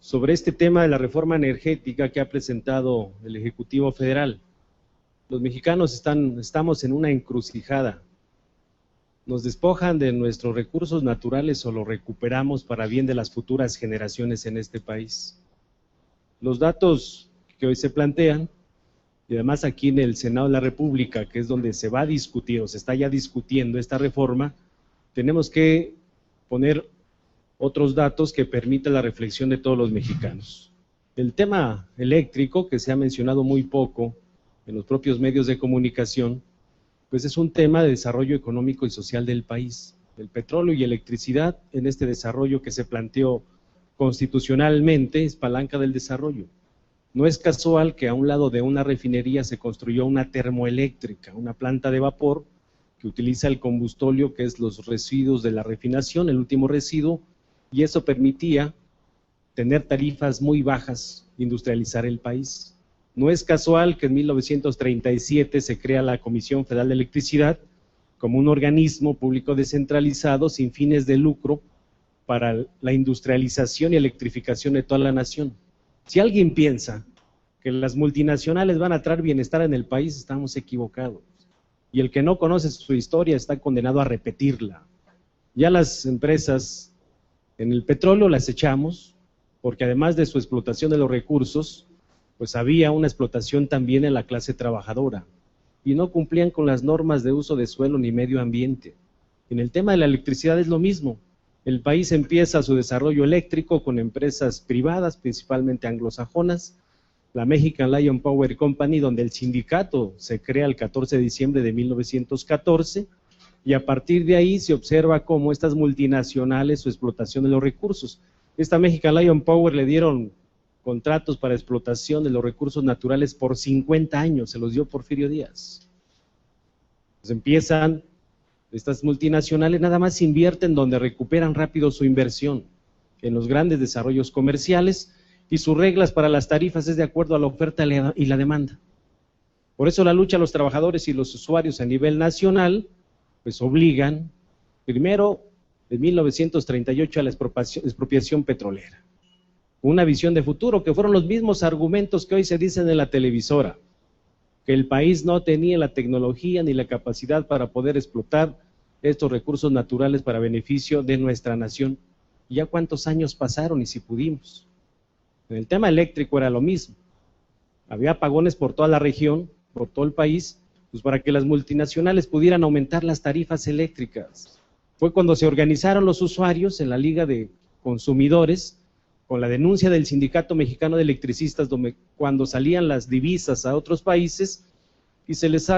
sobre este tema de la reforma energética que ha presentado el Ejecutivo Federal. Los mexicanos estamos en una encrucijada. Nos despojan de nuestros recursos naturales o los recuperamos para bien de las futuras generaciones en este país. Los datos que hoy se plantean, y además aquí en el Senado de la República, que es donde se va a discutir o se está ya discutiendo esta reforma, tenemos que poner otros datos que permitan la reflexión de todos los mexicanos. El tema eléctrico, que se ha mencionado muy poco en los propios medios de comunicación, pues es un tema de desarrollo económico y social del país. El petróleo y electricidad en este desarrollo que se planteó constitucionalmente es palanca del desarrollo. No es casual que a un lado de una refinería se construyó una termoeléctrica, una planta de vapor que utiliza el combustóleo, que es los residuos de la refinación, el último residuo, y eso permitía tener tarifas muy bajas, industrializar el país. No es casual que en 1937 se crea la Comisión Federal de Electricidad como un organismo público descentralizado sin fines de lucro para la industrialización y electrificación de toda la nación. Si alguien piensa que las multinacionales van a traer bienestar en el país, estamos equivocados. Y el que no conoce su historia está condenado a repetirla. Ya las empresas en el petróleo las echamos, porque además de su explotación de los recursos, pues había una explotación también en la clase trabajadora, y no cumplían con las normas de uso de suelo ni medio ambiente. En el tema de la electricidad es lo mismo. El país empieza su desarrollo eléctrico con empresas privadas, principalmente anglosajonas, la American Lion Power Company, donde el sindicato se crea el 14 de diciembre de 1914, y a partir de ahí se observa cómo estas multinacionales, su explotación de los recursos. Esta American Lion Power le dieron contratos para explotación de los recursos naturales por 50 años, se los dio Porfirio Díaz. Pues empiezan estas multinacionales, nada más invierten donde recuperan rápido su inversión, en los grandes desarrollos comerciales, y sus reglas para las tarifas es de acuerdo a la oferta y la demanda. Por eso la lucha de los trabajadores y los usuarios a nivel nacional, pues obligan, primero, en 1938 a la expropiación petrolera. Una visión de futuro, que fueron los mismos argumentos que hoy se dicen en la televisora, que el país no tenía la tecnología ni la capacidad para poder explotar estos recursos naturales para beneficio de nuestra nación. ¿Y ya cuántos años pasaron y si pudimos? En el tema eléctrico era lo mismo. Había apagones por toda la región, por todo el país, pues para que las multinacionales pudieran aumentar las tarifas eléctricas. Fue cuando se organizaron los usuarios en la Liga de Consumidores, con la denuncia del Sindicato Mexicano de Electricistas, donde cuando salían las divisas a otros países y se les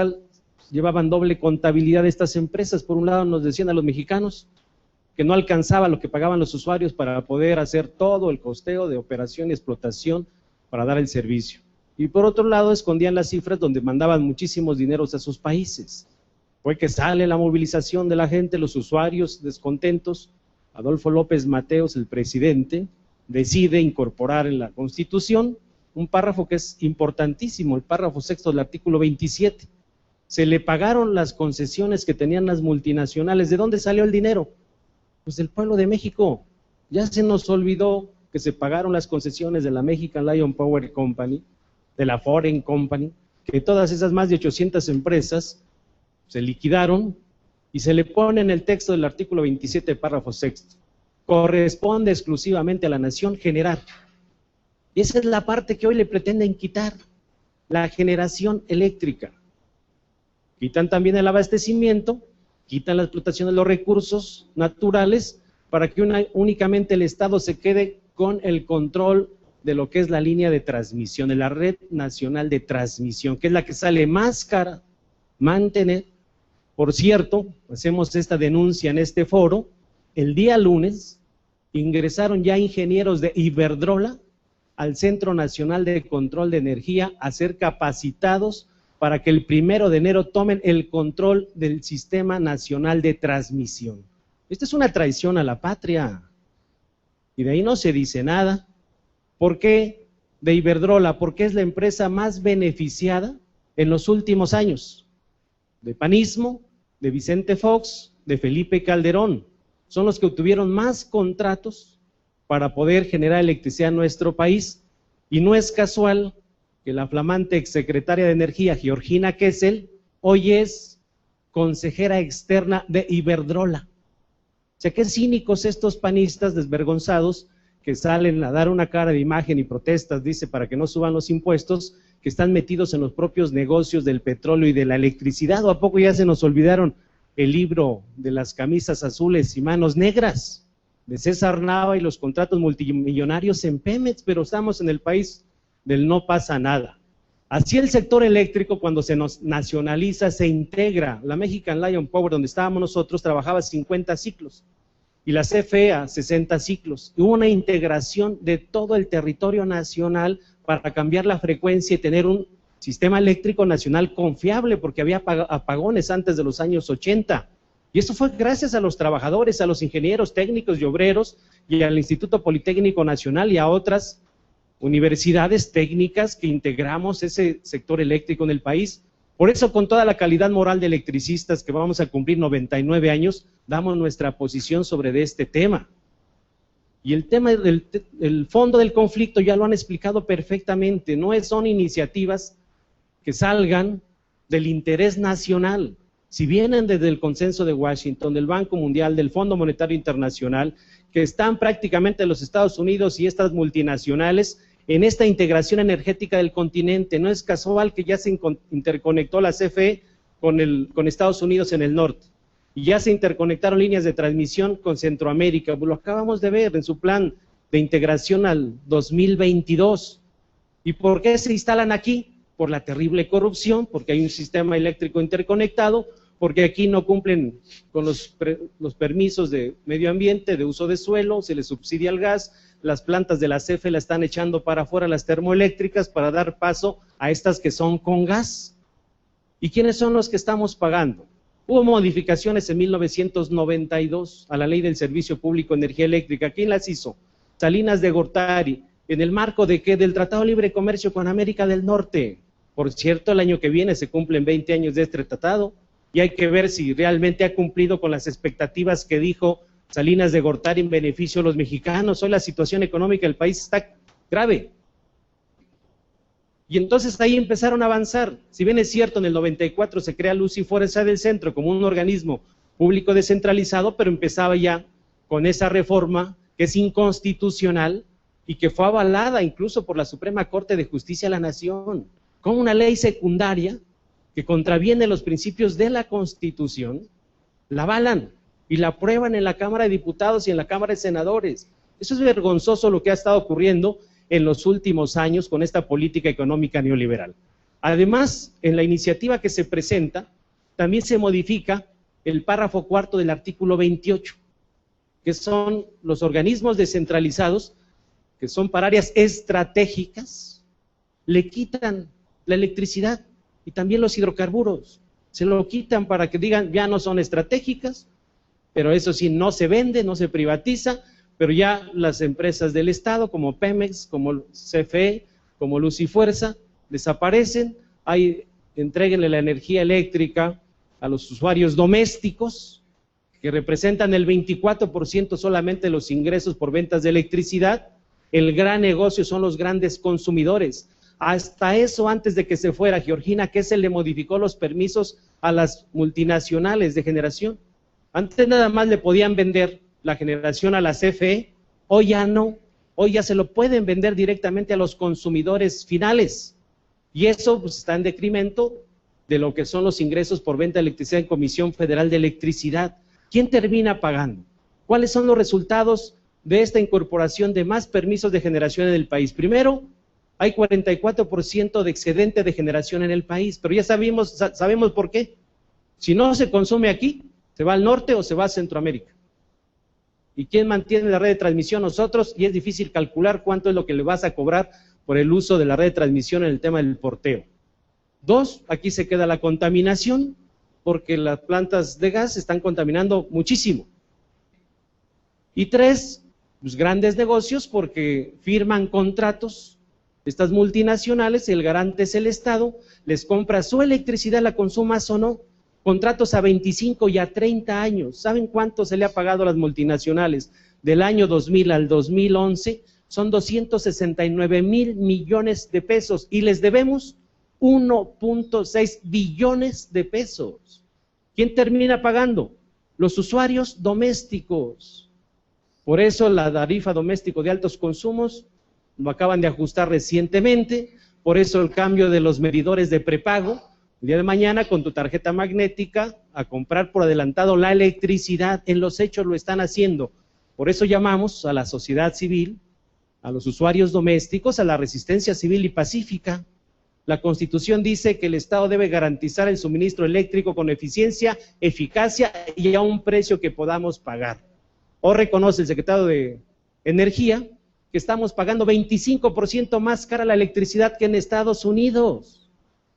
llevaban doble contabilidad de estas empresas. Por un lado nos decían a los mexicanos que no alcanzaba lo que pagaban los usuarios para poder hacer todo el costeo de operación y explotación para dar el servicio. Y por otro lado escondían las cifras donde mandaban muchísimos dineros a sus países. Fue que sale la movilización de la gente, los usuarios descontentos. Adolfo López Mateos, el presidente, decide incorporar en la Constitución un párrafo que es importantísimo, el párrafo sexto del artículo 27. Se le pagaron las concesiones que tenían las multinacionales. ¿De dónde salió el dinero? Pues del pueblo de México. Ya se nos olvidó que se pagaron las concesiones de la American Lion Power Company, de la Foreign Company, que todas esas más de 800 empresas se liquidaron y se le pone en el texto del artículo 27, párrafo sexto. Corresponde exclusivamente a la nación generar. Y esa es la parte que hoy le pretenden quitar, la generación eléctrica. Quitan también el abastecimiento, quitan la explotación de los recursos naturales para que únicamente el Estado se quede con el control de lo que es la línea de transmisión, de la red nacional de transmisión, que es la que sale más cara mantener. Por cierto, hacemos esta denuncia en este foro, el día lunes ingresaron ya ingenieros de Iberdrola al Centro Nacional de Control de Energía a ser capacitados para que el 1 de enero tomen el control del Sistema Nacional de Transmisión. Esta es una traición a la patria. Y de ahí no se dice nada. ¿Por qué de Iberdrola? Porque es la empresa más beneficiada en los últimos años. De panismo, de Vicente Fox, de Felipe Calderón. Son los que obtuvieron más contratos para poder generar electricidad en nuestro país. Y no es casual que la flamante exsecretaria de Energía, Georgina Kessel, hoy es consejera externa de Iberdrola. O sea, qué cínicos estos panistas desvergonzados que salen a dar una cara de imagen y protestas, dice, para que no suban los impuestos, que están metidos en los propios negocios del petróleo y de la electricidad. ¿O a poco ya se nos olvidaron el libro de las camisas azules y manos negras de César Nava y los contratos multimillonarios en Pemex? Pero estamos en el país del no pasa nada. Así el sector eléctrico, cuando se nos nacionaliza, se integra. La Mexican Lion Power, donde estábamos nosotros, trabajaba 50 ciclos y la CFE a 60 ciclos. Hubo una integración de todo el territorio nacional para cambiar la frecuencia y tener un sistema eléctrico nacional confiable, porque había apagones antes de los años 80. Y eso fue gracias a los trabajadores, a los ingenieros técnicos y obreros, y al Instituto Politécnico Nacional y a otras universidades técnicas que integramos ese sector eléctrico en el país. Por eso, con toda la calidad moral de electricistas que vamos a cumplir 99 años, damos nuestra posición sobre este tema. Y el tema el fondo del conflicto ya lo han explicado perfectamente, no son iniciativas que salgan del interés nacional. Si vienen desde el consenso de Washington, del Banco Mundial, del Fondo Monetario Internacional, que están prácticamente los Estados Unidos y estas multinacionales en esta integración energética del continente. No es casual que ya se interconectó la CFE con Estados Unidos en el norte, y ya se interconectaron líneas de transmisión con Centroamérica. Lo acabamos de ver en su plan de integración al 2022. ¿Y por qué se instalan aquí? Por la terrible corrupción, porque hay un sistema eléctrico interconectado, porque aquí no cumplen con los permisos de medio ambiente, de uso de suelo, se les subsidia el gas, las plantas de la CFE la están echando para afuera, las termoeléctricas, para dar paso a estas que son con gas. ¿Y quiénes son los que estamos pagando? Hubo modificaciones en 1992 a la Ley del Servicio Público de Energía Eléctrica. ¿Quién las hizo? Salinas de Gortari. ¿En el marco de qué? Del Tratado de Libre Comercio con América del Norte. Por cierto, el año que viene se cumplen 20 años de este tratado, y hay que ver si realmente ha cumplido con las expectativas que dijo Salinas de Gortari en beneficio de los mexicanos. Hoy la situación económica del país está grave. Y entonces ahí empezaron a avanzar. Si bien es cierto, en el 94 se crea Luz y Fuerza del Centro como un organismo público descentralizado, pero empezaba ya con esa reforma que es inconstitucional y que fue avalada incluso por la Suprema Corte de Justicia de la Nación, como una ley secundaria que contraviene los principios de la Constitución, la avalan y la aprueban en la Cámara de Diputados y en la Cámara de Senadores. Eso es vergonzoso lo que ha estado ocurriendo en los últimos años con esta política económica neoliberal. Además, en la iniciativa que se presenta, también se modifica el párrafo cuarto del artículo 28, que son los organismos descentralizados, que son para áreas estratégicas, le quitan la electricidad y también los hidrocarburos, se lo quitan para que digan ya no son estratégicas, pero eso sí, no se vende, no se privatiza, pero ya las empresas del Estado, como Pemex, como CFE, como Luz y Fuerza, desaparecen. Entréguenle la energía eléctrica a los usuarios domésticos, que representan el 24% solamente de los ingresos por ventas de electricidad. El gran negocio son los grandes consumidores. Hasta eso, antes de que se fuera Georgina Kessel, le modificó los permisos a las multinacionales de generación. Antes nada más le podían vender la generación a la CFE, hoy ya no, hoy ya se lo pueden vender directamente a los consumidores finales, y eso pues está en decremento de lo que son los ingresos por venta de electricidad en Comisión Federal de Electricidad. ¿Quién termina pagando? ¿Cuáles son los resultados de esta incorporación de más permisos de generación en el país? Primero, hay 44% de excedente de generación en el país, pero ya sabemos por qué. Si no se consume aquí, se va al norte o se va a Centroamérica. ¿Y quién mantiene la red de transmisión? Nosotros, y es difícil calcular cuánto es lo que le vas a cobrar por el uso de la red de transmisión en el tema del porteo. Dos, aquí se queda la contaminación, porque las plantas de gas están contaminando muchísimo. Y tres, pues grandes negocios, porque firman contratos, estas multinacionales, el garante es el Estado, les compra su electricidad, la consumas o no, contratos a 25 y a 30 años. ¿Saben cuánto se le ha pagado a las multinacionales? del año 2000 al 2011 son 269,000 millones de pesos y les debemos 1.6 billones de pesos. ¿Quién termina pagando? Los usuarios domésticos. Por eso la tarifa doméstico de altos consumos lo acaban de ajustar recientemente, por eso el cambio de los medidores de prepago. El día de mañana con tu tarjeta magnética a comprar por adelantado la electricidad, en los hechos lo están haciendo. Por eso llamamos a la sociedad civil, a los usuarios domésticos, a la resistencia civil y pacífica. La Constitución dice que el Estado debe garantizar el suministro eléctrico con eficiencia, eficacia y a un precio que podamos pagar. Hoy reconoce el secretario de Energía que estamos pagando 25% más cara la electricidad que en Estados Unidos.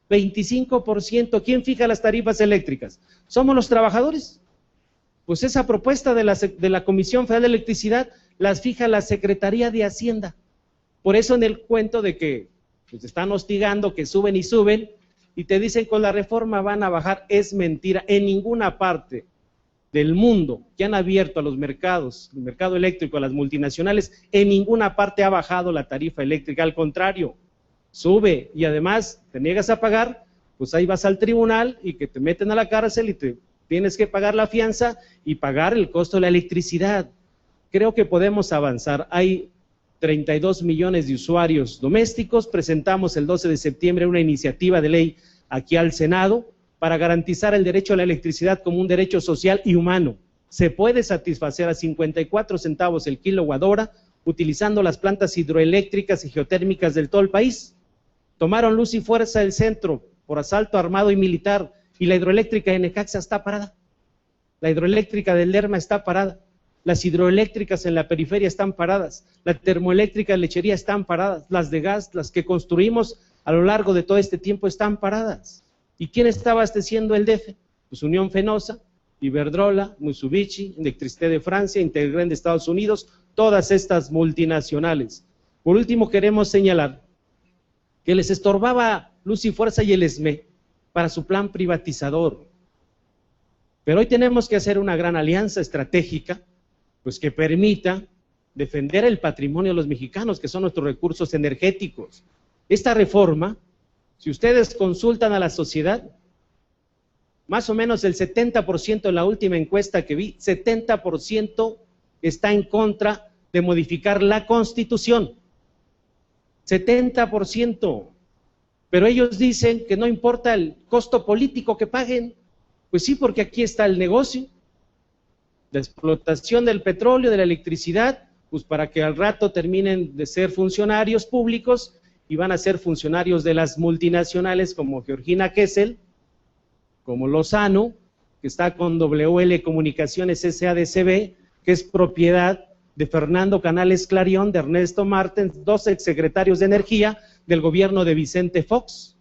25%. ¿Quién fija las tarifas eléctricas? ¿Somos los trabajadores? Pues esa propuesta de la Comisión Federal de Electricidad las fija la Secretaría de Hacienda. Por eso en el cuento de que pues, están hostigando, que suben y suben, y te dicen con la reforma van a bajar, es mentira. En ninguna parte del mundo que han abierto a los mercados, el mercado eléctrico, a las multinacionales, en ninguna parte ha bajado la tarifa eléctrica, al contrario, sube, y además te niegas a pagar, pues ahí vas al tribunal y que te meten a la cárcel y te tienes que pagar la fianza y pagar el costo de la electricidad. Creo que podemos avanzar. Hay 32 millones de usuarios domésticos. Presentamos el 12 de septiembre una iniciativa de ley aquí al Senado para garantizar el derecho a la electricidad como un derecho social y humano. Se puede satisfacer a 54 centavos el kilowatt hora utilizando las plantas hidroeléctricas y geotérmicas del todo el país. Tomaron luz y fuerza del centro por asalto armado y militar, y la hidroeléctrica de Necaxa está parada, la hidroeléctrica del Lerma está parada, las hidroeléctricas en la periferia están paradas, la termoeléctrica de Lechería están paradas, las de gas, las que construimos a lo largo de todo este tiempo están paradas. ¿Y quién está abasteciendo el DF? Pues Unión Fenosa, Iberdrola, Mitsubishi, Electricité de Francia, Intergrén de Estados Unidos, todas estas multinacionales. Por último, queremos señalar que les estorbaba Luz y Fuerza y el ESME para su plan privatizador. Pero hoy tenemos que hacer una gran alianza estratégica, pues que permita defender el patrimonio de los mexicanos, que son nuestros recursos energéticos. Esta reforma, si ustedes consultan a la sociedad, más o menos el 70% en la última encuesta que vi, 70% está en contra de modificar la Constitución. 70%. Pero ellos dicen que no importa el costo político que paguen. Pues sí, porque aquí está el negocio, la explotación del petróleo, de la electricidad, pues para que al rato terminen de ser funcionarios públicos y van a ser funcionarios de las multinacionales como Georgina Kessel, como Lozano, que está con WL Comunicaciones SADCB, que es propiedad de Fernando Canales Clarión, de Ernesto Martens, dos exsecretarios de Energía del gobierno de Vicente Fox,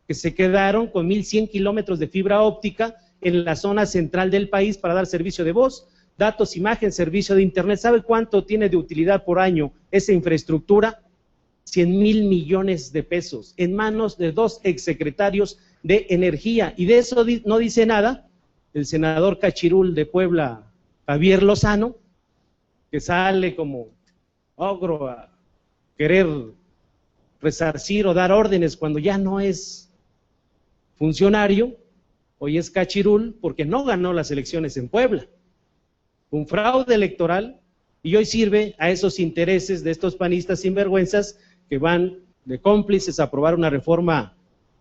que se quedaron con 1,100 kilómetros de fibra óptica en la zona central del país para dar servicio de voz, datos, imagen, servicio de internet. ¿Sabe cuánto tiene de utilidad por año esa infraestructura? 100,000 millones de pesos en manos de dos exsecretarios de Energía. Y de eso no dice nada el senador Cachirul de Puebla, Javier Lozano, que sale como ogro a querer resarcir o dar órdenes cuando ya no es funcionario. Hoy es Cachirul porque no ganó las elecciones en Puebla. Un fraude electoral, y hoy sirve a esos intereses de estos panistas sinvergüenzas que van de cómplices a aprobar una reforma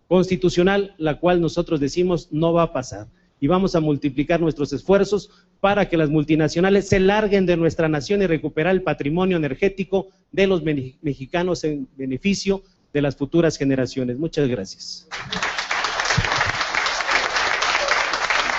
constitucional, la cual nosotros decimos no va a pasar. Y vamos a multiplicar nuestros esfuerzos para que las multinacionales se larguen de nuestra nación y recuperar el patrimonio energético de los mexicanos en beneficio de las futuras generaciones. Muchas gracias.